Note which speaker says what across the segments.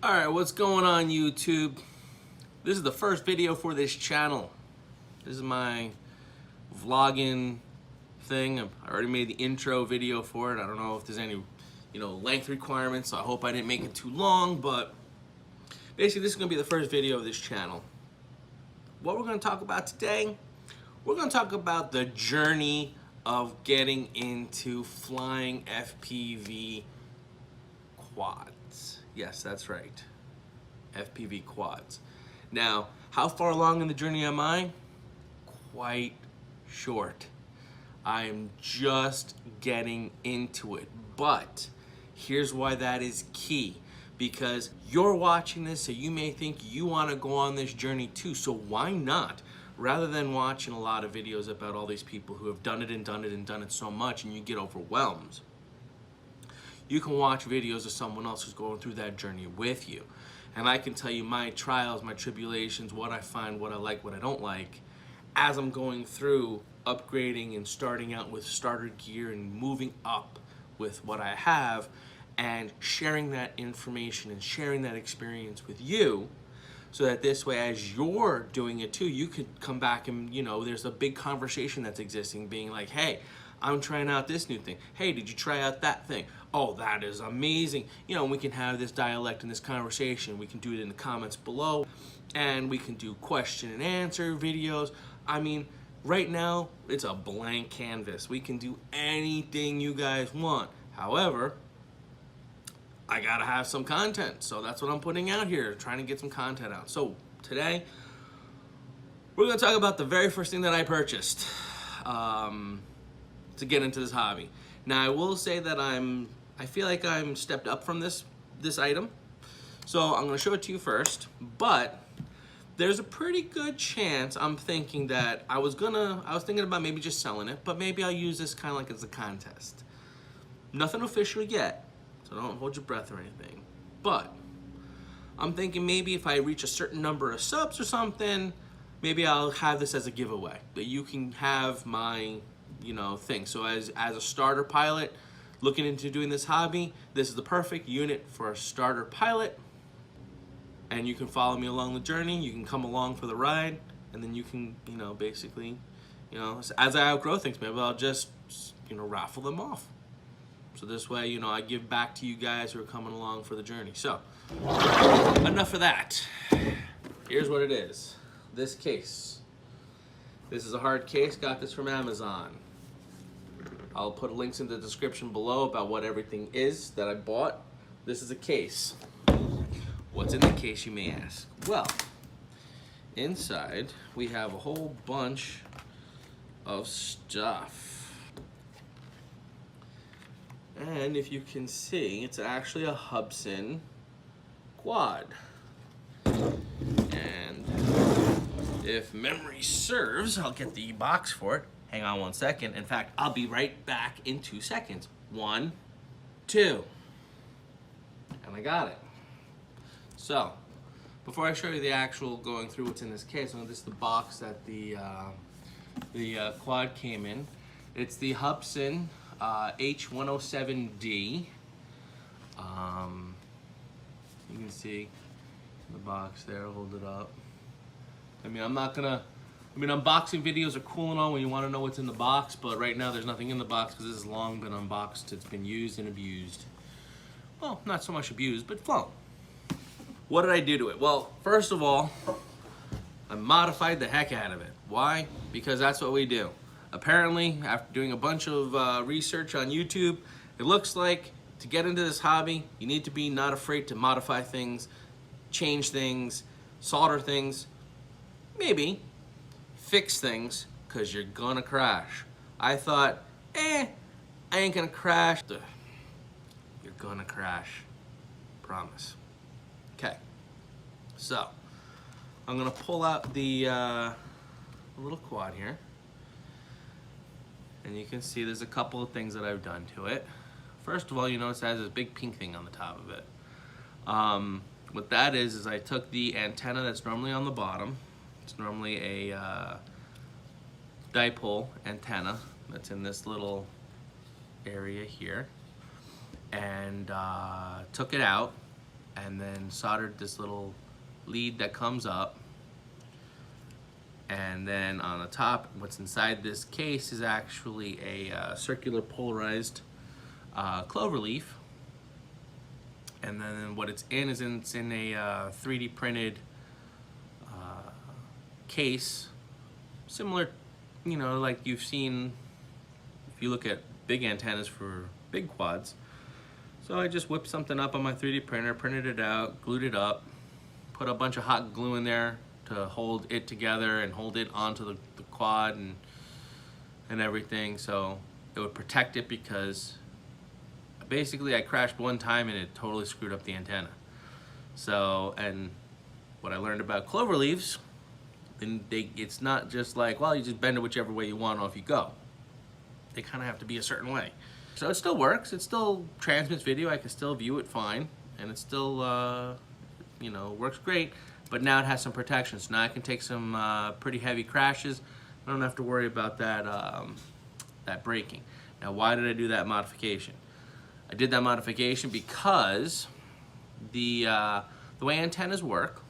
Speaker 1: Alright, what's going on YouTube? This is the first video for this channel. This is my vlogging thing. I already made the intro video for it. I don't know if there's any, length requirements, so I hope I didn't make it too long, but basically this is going to be the first video of this channel. What we're going to talk about today, we're going to talk about the journey of getting into flying FPV quads. Yes, that's right. FPV quads. Now, how far along in the journey am I? Quite short. I am just getting into it. But here's why that is key. Because you're watching this, so you may think you want to go on this journey too. So why not? Rather than watching a lot of videos about all these people who have done it and done it and done it so much and you get overwhelmed, you can watch videos of someone else who's going through that journey with you. And I can tell you my trials, my tribulations, what I find, what I like, what I don't like, as I'm going through upgrading and starting out with starter gear and moving up with what I have and sharing that information and sharing that experience with you, so that this way, as you're doing it too, you could come back and, there's a big conversation that's existing, being like, hey, I'm trying out this new thing. Hey, did you try out that thing? Oh, that is amazing. We can have this dialect and this conversation. We can do it in the comments below, and we can do question and answer videos. I mean, right now, it's a blank canvas. We can do anything you guys want. However, I gotta have some content, so that's what I'm putting out here, trying to get some content out. So today, we're gonna talk about the very first thing that I purchased to get into this hobby. Now, I will say that I feel like I'm stepped up from this item, so I'm gonna show it to you first. But there's a pretty good chance I'm thinking that I was thinking about maybe just selling it, but maybe I'll use this kind of like as a contest. Nothing official yet, so don't hold your breath or anything. But I'm thinking maybe if I reach a certain number of subs or something, maybe I'll have this as a giveaway. That you can have my, thing. So as a starter pilot, looking into doing this hobby, this is the perfect unit for a starter pilot. And you can follow me along the journey. You can come along for the ride, and then you can, basically, as I outgrow things, maybe I'll just, raffle them off. So this way, I give back to you guys who are coming along for the journey. So, enough of that. Here's what it is. This case. This is a hard case. Got this from Amazon. I'll put links in the description below about what everything is that I bought. This is a case. What's in the case, you may ask? Well, inside we have a whole bunch of stuff. And if you can see, it's actually a Hubsan quad. And if memory serves, I'll get the box for it. Hang on 1 second. In fact, I'll be right back in 2 seconds. 1, 2. And I got it. So, before I show you the actual going through what's in this case, this is the box that the quad came in. It's the Hubsan x107d. You can see the box there. Hold it up. Unboxing videos are cool and all when you want to know what's in the box, but right now there's nothing in the box because this has long been unboxed. It's been used and abused. Well, not so much abused, but flown. What did I do to it? Well, first of all, I modified the heck out of it. Why? Because that's what we do. Apparently, after doing a bunch of research on YouTube, it looks like to get into this hobby, you need to be not afraid to modify things, change things, solder things, maybe fix things, because you're gonna crash. I thought, I ain't gonna crash. You're gonna crash. Promise. Okay. So, I'm gonna pull out the little quad here. And you can see there's a couple of things that I've done to it. First of all, you notice it has this big pink thing on the top of it. What that is I took the antenna that's normally on the bottom. It's normally a dipole antenna that's in this little area here. And took it out and then soldered this little lead that comes up. And then on the top, what's inside this case is actually a circular polarized clover leaf. And then what it's in is it's in a 3D printed case, similar, you know, like you've seen if you look at big antennas for big quads. So I just whipped something up on my 3D printer, printed it out, glued it up, put a bunch of hot glue in there to hold it together and hold it onto the quad and everything, so it would protect it, because basically I crashed one time and it totally screwed up the antenna. So, and what I learned about clover leaves, and it's not just like, well, you just bend it whichever way you want, off you go. They kind of have to be a certain way. So it still works, it still transmits video, I can still view it fine, and it still, you know, works great, but now it has some protection. So now I can take some pretty heavy crashes. I don't have to worry about that, that breaking. Now, why did I do that modification? I did that modification because the way antennas work,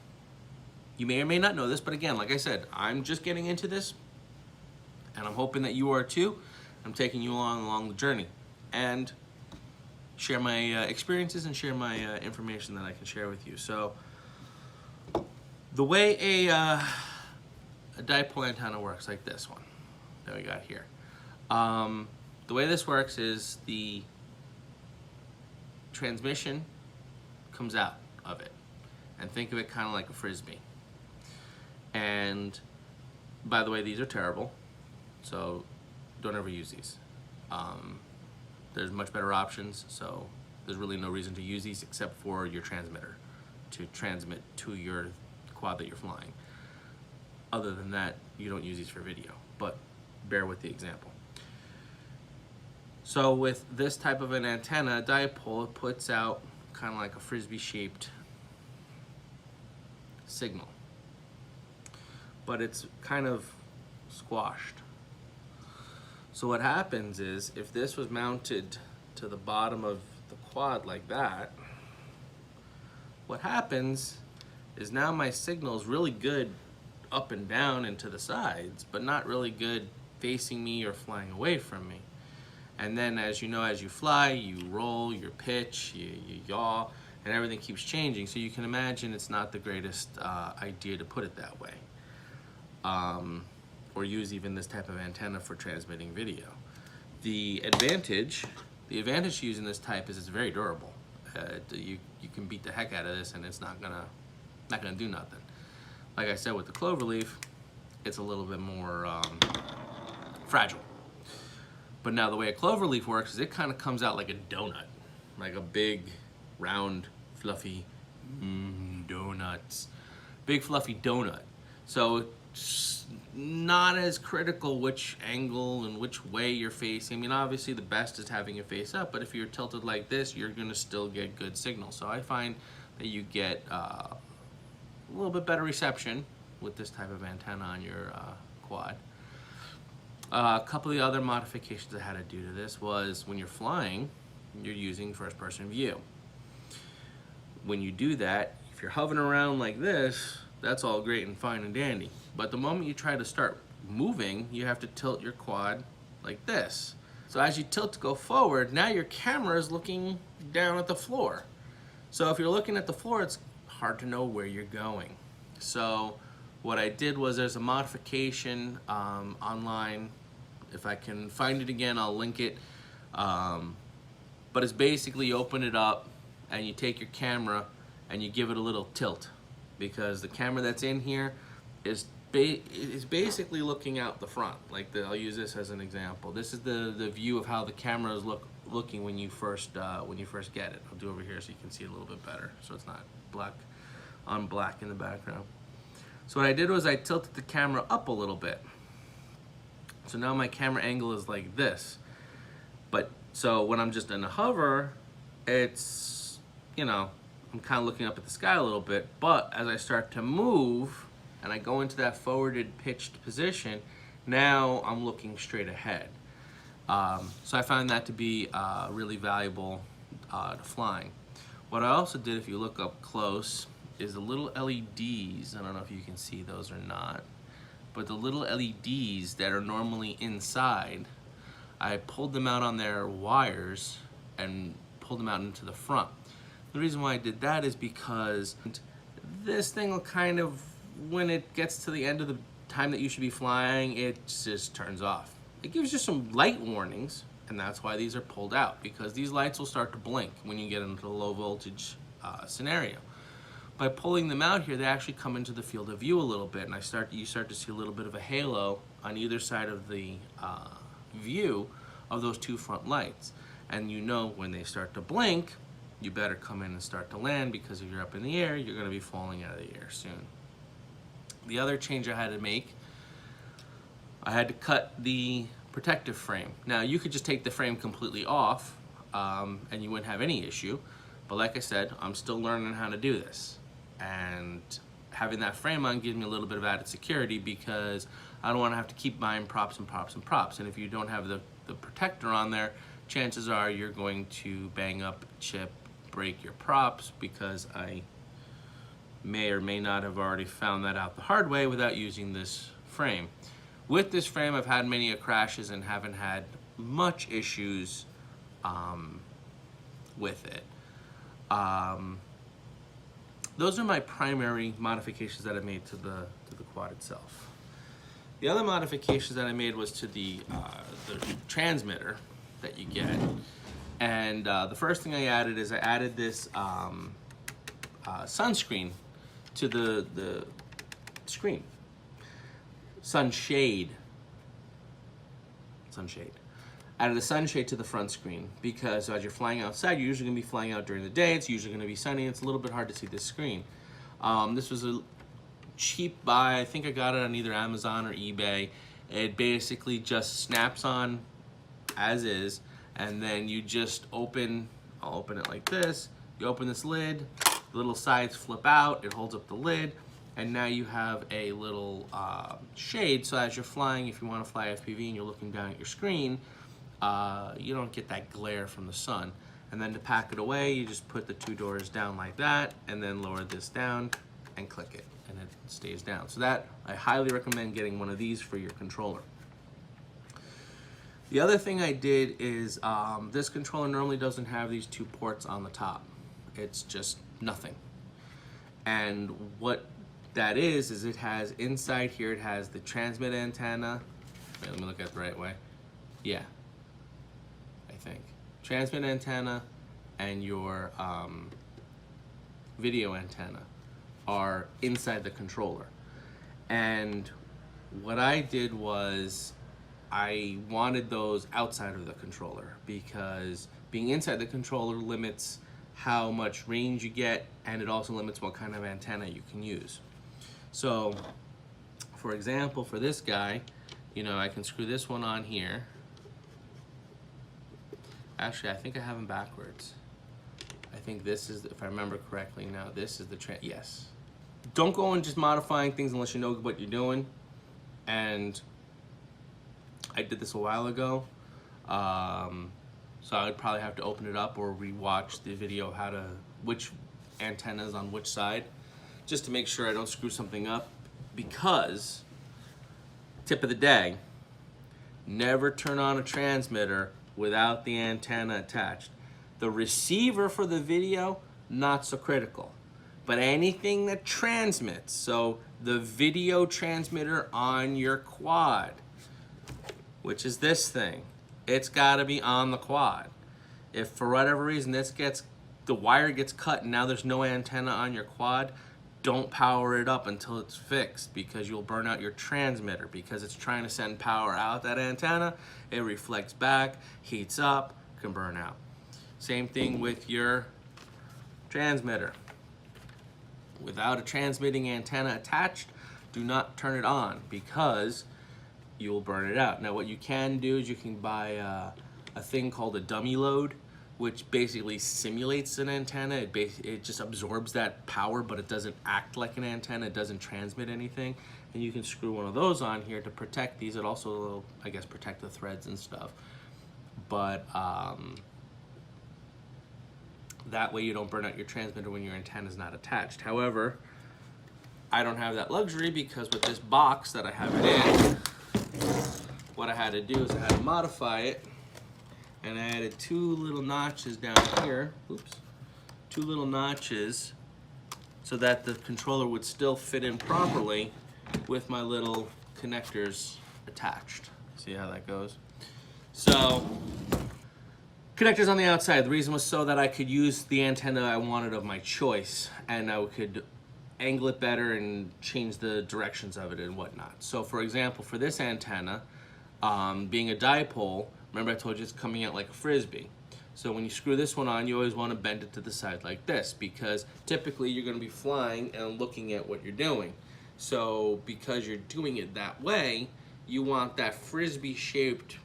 Speaker 1: you may or may not know this, but again, like I said, I'm just getting into this, and I'm hoping that you are too. I'm taking you along the journey, and share my experiences and share my information that I can share with you. So, the way a dipole antenna works, like this one that we got here, the way this works is the transmission comes out of it, and think of it kind of like a frisbee. And by the way, these are terrible, so don't ever use these. There's much better options, so there's really no reason to use these except for your transmitter to transmit to your quad that you're flying. Other than that, you don't use these for video, but bear with the example. So with this type of an antenna, a dipole, it puts out kind of like a frisbee shaped signal, but it's kind of squashed. So what happens is, if this was mounted to the bottom of the quad like that, what happens is now my signal is really good up and down and to the sides, but not really good facing me or flying away from me. And then, as you know, as you fly, you roll, you pitch, you yaw, and everything keeps changing. So you can imagine it's not the greatest idea to put it that way. Or use even this type of antenna for transmitting video. The advantage to using this type is it's very durable. You can beat the heck out of this and it's not gonna do nothing. Like I said, with the cloverleaf, it's a little bit more fragile. But now the way a cloverleaf works is it kind of comes out like a donut, like a big, round, fluffy donuts, big fluffy donut. So it's not as critical which angle and which way you're facing. I mean, obviously the best is having it face up, but if you're tilted like this, you're gonna still get good signal. So I find that you get a little bit better reception with this type of antenna on your quad. A couple of the other modifications I had to do to this was, when you're flying, you're using first person view. When you do that, if you're hovering around like this, that's all great and fine and dandy. But the moment you try to start moving, you have to tilt your quad like this. So as you tilt to go forward, now your camera is looking down at the floor. So if you're looking at the floor, it's hard to know where you're going. So what I did was, there's a modification online. If I can find it again, I'll link it. But it's basically, you open it up and you take your camera and you give it a little tilt, because the camera that's in here is basically looking out the front. Like I'll use this as an example. This is the view of how the camera is looking when you first get it. I'll do over here so you can see it a little bit better, so it's not black on black in the background. So what I did was I tilted the camera up a little bit. So now my camera angle is like this. But so when I'm just in a hover, it's, you know, I'm kind of looking up at the sky a little bit. But as I start to move and I go into that forwarded pitched position, now I'm looking straight ahead. So I found that to be really valuable to flying. What I also did, if you look up close, is the little LEDs. I don't know if you can see those or not, but the little LEDs that are normally inside, I pulled them out on their wires and pulled them out into the front. The reason why I did that is because this thing will kind of, when it gets to the end of the time that you should be flying, it just turns off. It gives you some light warnings, and that's why these are pulled out, because these lights will start to blink when you get into a low voltage scenario. By pulling them out here, they actually come into the field of view a little bit, and you start to see a little bit of a halo on either side of the view of those two front lights. And you know when they start to blink, you better come in and start to land, because if you're up in the air, you're going to be falling out of the air soon. The other change I had to make, I had to cut the protective frame. Now you could just take the frame completely off and you wouldn't have any issue, but like I said, I'm still learning how to do this, and having that frame on gives me a little bit of added security, because I don't want to have to keep buying props and props and props, and if you don't have the protector on there, chances are you're going to bang up, chip, break your props, because I may or may not have already found that out the hard way without using this frame. With this frame, I've had many crashes and haven't had much issues with it. Those are my primary modifications that I made to the quad itself. The other modifications that I made was to the transmitter that you get. And the first thing I added is I added this sunscreen to the screen. Sunshade. Added a sunshade to the front screen, because as you're flying outside, you're usually going to be flying out during the day. It's usually going to be sunny. It's a little bit hard to see this screen. This was a cheap buy. I think I got it on either Amazon or eBay. It basically just snaps on as is, and then you just open, I'll open it like this. You open this lid, the little sides flip out, it holds up the lid, and now you have a little shade, so as you're flying, if you want to fly FPV and you're looking down at your screen, you don't get that glare from the sun. And then to pack it away, you just put the two doors down like that, and then lower this down and click it, and it stays down. So that, I highly recommend getting one of these for your controller. The other thing I did is, this controller normally doesn't have these two ports on the top. It's just nothing. And what that is it has inside here, it has the transmit antenna. Wait, let me look at it the right way. Yeah, I think. Transmit antenna and your video antenna are inside the controller. And what I did was I wanted those outside of the controller, because being inside the controller limits how much range you get, and it also limits what kind of antenna you can use. So, for example, for this guy, you know, I can screw this one on here. Actually, I think I have them backwards. I think this is, if I remember correctly now, this is the yes. Don't go and just modifying things unless you know what you're doing. And I did this a while ago. So I would probably have to open it up or rewatch the video how to, which antennas on which side, just to make sure I don't screw something up. Because, tip of the day, never turn on a transmitter without the antenna attached. The receiver for the video, not so critical. But anything that transmits, so the video transmitter on your quad, which is this thing, it's gotta be on the quad. If for whatever reason the wire gets cut and now there's no antenna on your quad, don't power it up until it's fixed, because you'll burn out your transmitter, because it's trying to send power out that antenna. It reflects back, heats up, can burn out. Same thing with your transmitter. Without a transmitting antenna attached, do not turn it on, because you will burn it out. Now what you can do is you can buy a thing called a dummy load, which basically simulates an antenna. It just absorbs that power, but it doesn't act like an antenna. It doesn't transmit anything. And you can screw one of those on here to protect these. It also will, I guess, protect the threads and stuff. But That way you don't burn out your transmitter when your antenna is not attached. However, I don't have that luxury because with this box that I have it in, what I had to do is I had to modify it, and I added 2 little notches down here. Oops. 2 little notches so that the controller would still fit in properly with my little connectors attached. See how that goes? So, connectors on the outside. The reason was so that I could use the antenna I wanted of my choice, and I could angle it better and change the directions of it and whatnot. So for example, for this antenna, being a dipole, remember I told you it's coming out like a frisbee. So when you screw this one on, you always want to bend it to the side like this, because typically you're going to be flying and looking at what you're doing. So because you're doing it that way, you want that frisbee shaped,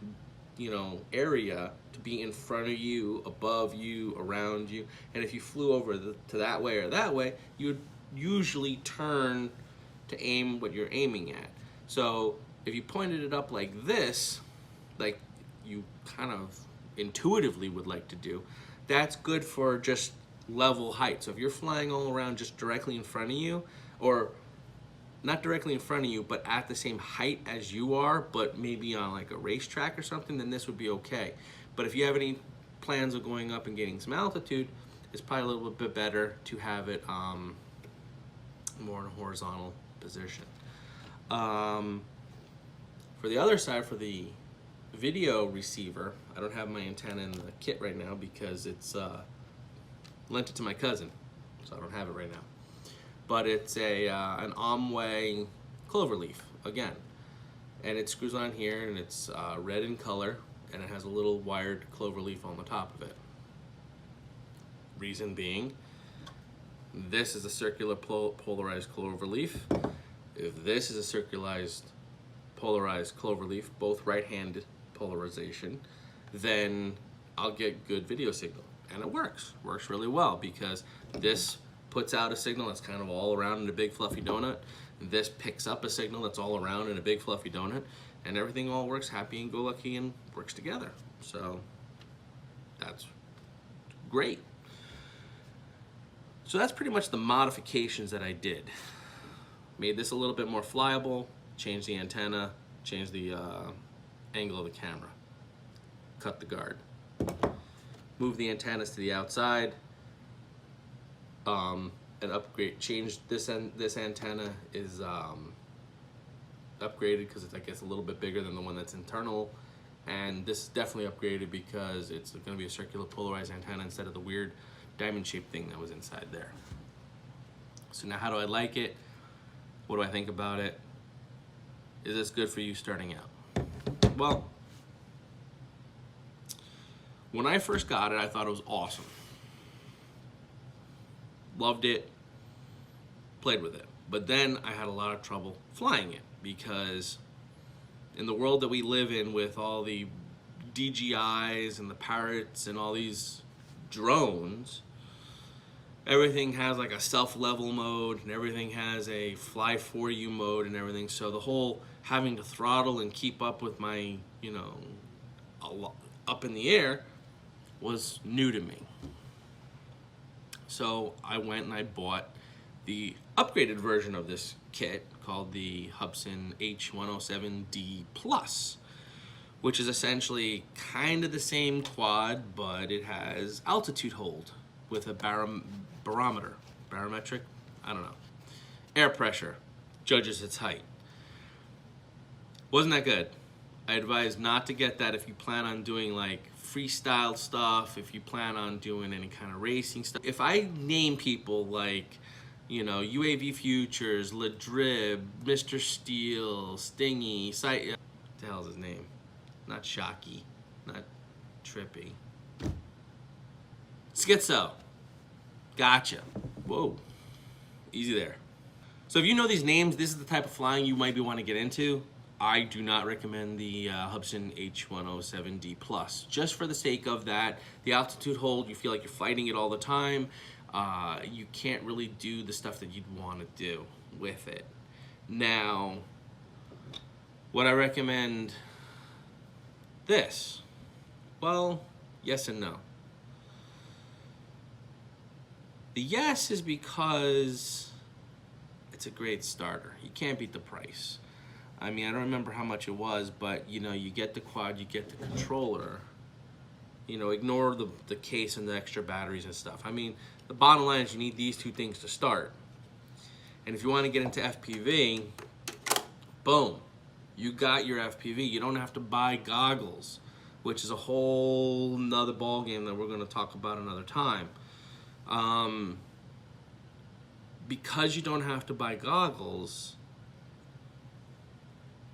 Speaker 1: area to be in front of you, above you, around you. And if you flew over to that way or that way, you would usually turn to aim what you're aiming at. So if you pointed it up like this, like you kind of intuitively would like to do, that's good for just level height. So if you're flying all around just directly in front of you, or not directly in front of you, but at the same height as you are, but maybe on like a racetrack or something, then this would be okay. But if you have any plans of going up and getting some altitude, it's probably a little bit better to have it more in a horizontal position. For the other side, for the video receiver, I don't have my antenna in the kit right now because it's lent it to my cousin, so I don't have it right now. But it's an Omway cloverleaf again, and it screws on here, and it's red in color, and it has a little wired cloverleaf on the top of it. Reason being, this is a circular polarized cloverleaf. If this is a polarized cloverleaf, both right-handed polarization, then I'll get good video signal. And it works really well, because this puts out a signal that's kind of all around in a big fluffy donut. This picks up a signal that's all around in a big fluffy donut, and everything all works happy and go lucky and works together. So that's great. So that's pretty much the modifications that I did. Made this a little bit more flyable, changed the antenna, changed the angle of the camera, cut the guard, moved the antennas to the outside, and changed this antenna is upgraded because it's, I guess, a little bit bigger than the one that's internal, and this is definitely upgraded because it's going to be a circular polarized antenna instead of the weird diamond shaped thing that was inside there. So now, how do I like it? What do I think about it? Is this good for you starting out? Well, when I first got it, I thought it was awesome. Loved it, played with it. But then I had a lot of trouble flying it, because in the world that we live in with all the DJIs and the Parrots and all these drones, everything has like a self-level mode, and everything has a fly for you mode and everything. So the whole having to throttle and keep up with my, up in the air was new to me. So I went and I bought the upgraded version of this kit called the Hubsan x107d Plus, which is essentially kind of the same quad, but it has altitude hold with a barometric, I don't know, air pressure, judges its height. Wasn't that good. I advise not to get that if you plan on doing like freestyle stuff, if you plan on doing any kind of racing stuff. If I name people like, UAV Futures, Ladrib, Mr. Steele, Stingy, what the hell's his name? Not Shocky, not Trippy. Schizo. Gotcha. Whoa. Easy there. So if you know these names, this is the type of flying you might want to get into. I do not recommend the Hubsan x107d Plus, just for the sake of that. The altitude hold, you feel like you're fighting it all the time. You can't really do the stuff that you'd want to do with it. Now, would I recommend this? Well, yes and no. The yes is because it's a great starter. You can't beat the price. I mean, I don't remember how much it was, but you know, you get the quad, you get the controller. You know, ignore the case and the extra batteries and stuff. I mean, the bottom line is you need these two things to start. And if you want to get into FPV, boom, you got your FPV. You don't have to buy goggles, which is a whole nother ball game that we're going to talk about another time. Because you don't have to buy goggles,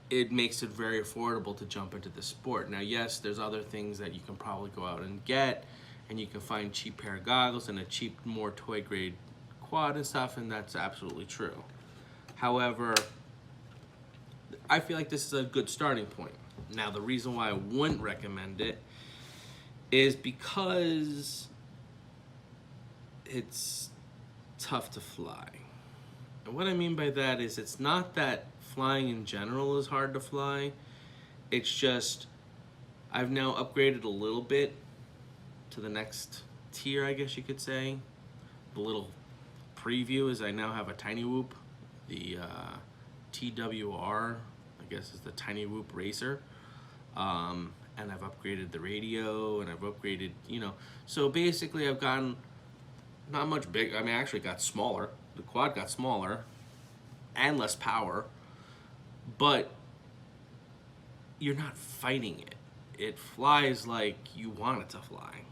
Speaker 1: it makes it very affordable to jump into the sport. Now, yes, there's other things that you can probably go out and get, and you can find cheap pair of goggles and a cheap, more toy grade quad and stuff, and that's absolutely true. However, I feel like this is a good starting point. Now, the reason why I wouldn't recommend it is because it's tough to fly. And what I mean by that is it's not that flying in general is hard to fly. It's just I've now upgraded a little bit to the next tier, I guess you could say. The little preview is I now have a Tiny Whoop, the TWR, I guess is the Tiny Whoop Racer. And I've upgraded the radio, and I've upgraded, you know. So basically I've gotten not much big. I mean, I actually got smaller. The quad got smaller and less power. But you're not fighting it. It flies like you want it to fly.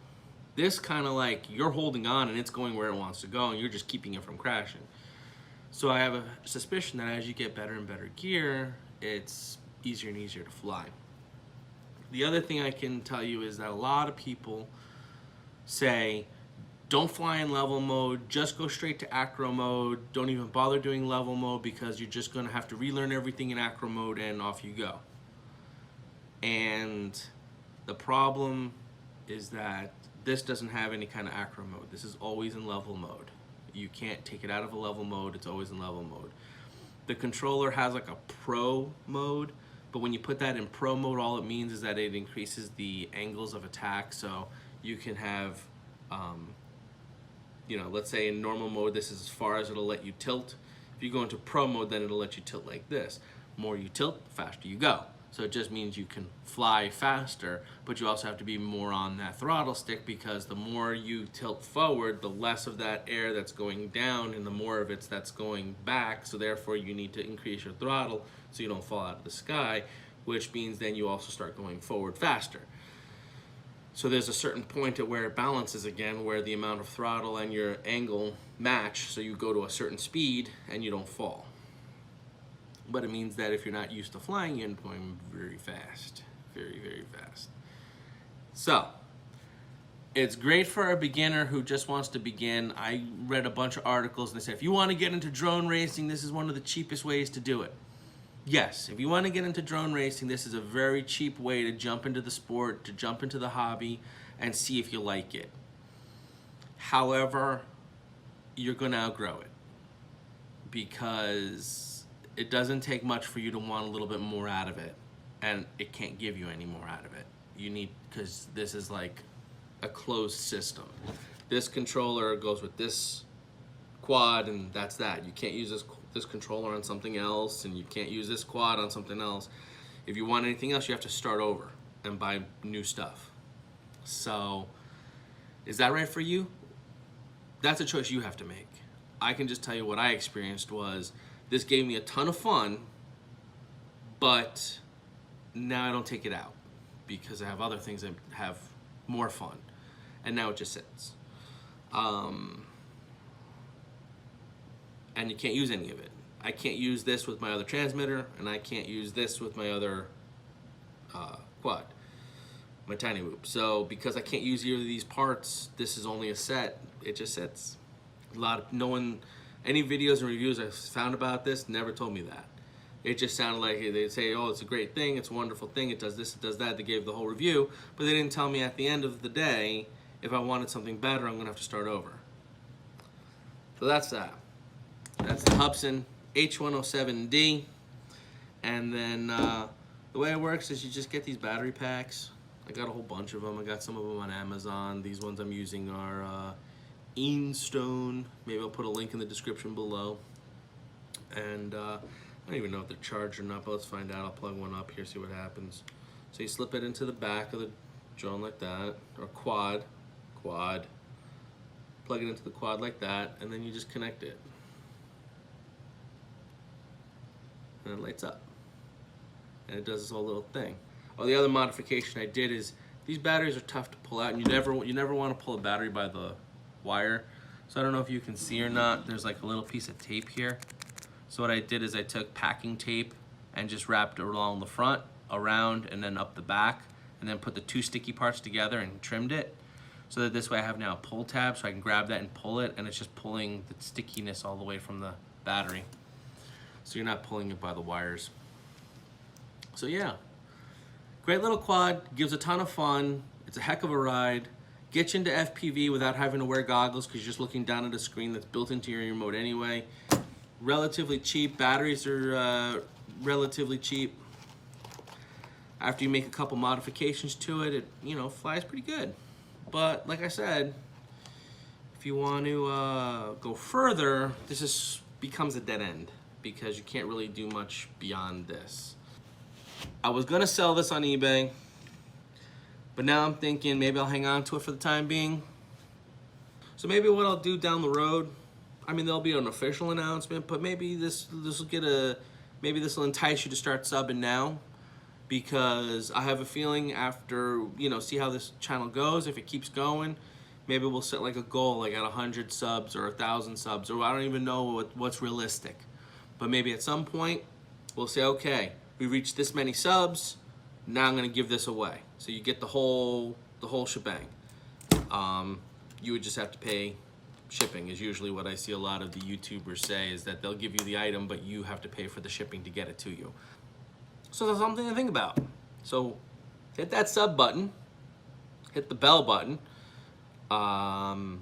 Speaker 1: This kind of like you're holding on and it's going where it wants to go and you're just keeping it from crashing. So I have a suspicion that as you get better and better gear, it's easier and easier to fly. The other thing I can tell you is that a lot of people say, don't fly in level mode, just go straight to acro mode, don't even bother doing level mode because you're just gonna have to relearn everything in acro mode and off you go. And the problem is that this doesn't have any kind of acro mode. This is always in level mode. You can't take it out of a level mode, it's always in level mode. The controller has like a pro mode, but when you put that in pro mode, all it means is that it increases the angles of attack, so you can have you know, let's say in normal mode, this is as far as it'll let you tilt. If you go into pro mode, then it'll let you tilt like this. More you tilt, faster you go. So it just means you can fly faster, but you also have to be more on that throttle stick because the more you tilt forward, the less of that air that's going down and the more of it that's going back. So therefore you need to increase your throttle so you don't fall out of the sky, which means then you also start going forward faster. So there's a certain point at where it balances again, where the amount of throttle and your angle match, so you go to a certain speed and you don't fall. But it means that if you're not used to flying, you end up going very fast, very, very fast. So it's great for a beginner who just wants to begin. I read a bunch of articles and they said, if you want to get into drone racing, this is one of the cheapest ways to do it. Yes, if you want to get into drone racing, this is a very cheap way to jump into the sport, to jump into the hobby, and see if you like it. However, you're going to outgrow it because it doesn't take much for you to want a little bit more out of it, and it can't give you any more out of it. You need, because this is like a closed system. This controller goes with this quad, and that's that. You can't use this controller on something else, and you can't use this quad on something else. If you want anything else, you have to start over and buy new stuff. So, is that right for you? That's a choice you have to make. I can just tell you what I experienced was, this gave me a ton of fun, but now I don't take it out because I have other things that have more fun, and now it just sits. And you can't use any of it. I can't use this with my other transmitter, and I can't use this with my other quad, my Tiny Whoop. So because I can't use either of these parts, this is only a set. It just sits. Any videos and reviews I've found about this never told me that. It just sounded like they'd say, oh, it's a great thing, it's a wonderful thing, it does this, it does that. They gave the whole review, but they didn't tell me at the end of the day, if I wanted something better, I'm gonna have to start over. So that's that. That's the Hubsan x107d. And then the way it works is you just get these battery packs. I got a whole bunch of them. I got some of them on Amazon. These ones I'm using are Einstone. Maybe I'll put a link in the description below. And I don't even know if they're charged or not, but let's find out. I'll plug one up here, see what happens. So you slip it into the back of the drone like that, or quad. Plug it into the quad like that, and then you just connect it. And it lights up. And it does this whole little thing. Oh, the other modification I did is these batteries are tough to pull out, and you never want to pull a battery by the wire. So I don't know if you can see or not, there's like a little piece of tape here. So what I did is I took packing tape and just wrapped it along the front, around, and then up the back, and then put the two sticky parts together and trimmed it. So that this way I have now a pull tab, so I can grab that and pull it, and it's just pulling the stickiness all the way from the battery. So you're not pulling it by the wires. So yeah, great little quad, gives a ton of fun. It's a heck of a ride. Gets you into FPV without having to wear goggles because you're just looking down at a screen that's built into your remote anyway. Relatively cheap, batteries are relatively cheap. After you make a couple modifications to it, it flies pretty good. But like I said, if you want to go further, this becomes a dead end because you can't really do much beyond this. I was gonna sell this on eBay, but now I'm thinking maybe I'll hang on to it for the time being. So maybe what I'll do down the road, I mean, there'll be an official announcement, but maybe this will entice you to start subbing now, because I have a feeling after, see how this channel goes, if it keeps going, maybe we'll set like a goal, like at 100 subs or 1,000 subs, or I don't even know what's realistic. But maybe at some point, we'll say, okay, we reached this many subs, now I'm gonna give this away. So you get the whole shebang. You would just have to pay shipping, is usually what I see a lot of the YouTubers say, is that they'll give you the item, but you have to pay for the shipping to get it to you. So that's something to think about. So hit that sub button, hit the bell button, and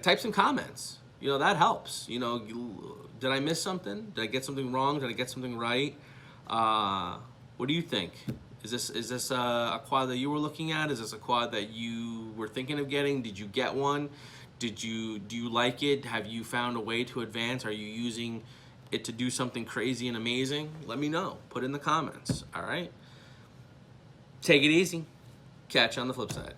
Speaker 1: type some comments. That helps. Did I miss something? Did I get something wrong? Did I get something right? What do you think? Is this a quad that you were looking at? Is this a quad that you were thinking of getting? Did you get one? Do you like it? Have you found a way to advance? Are you using it to do something crazy and amazing? Let me know. Put in the comments. All right. Take it easy. Catch you on the flip side.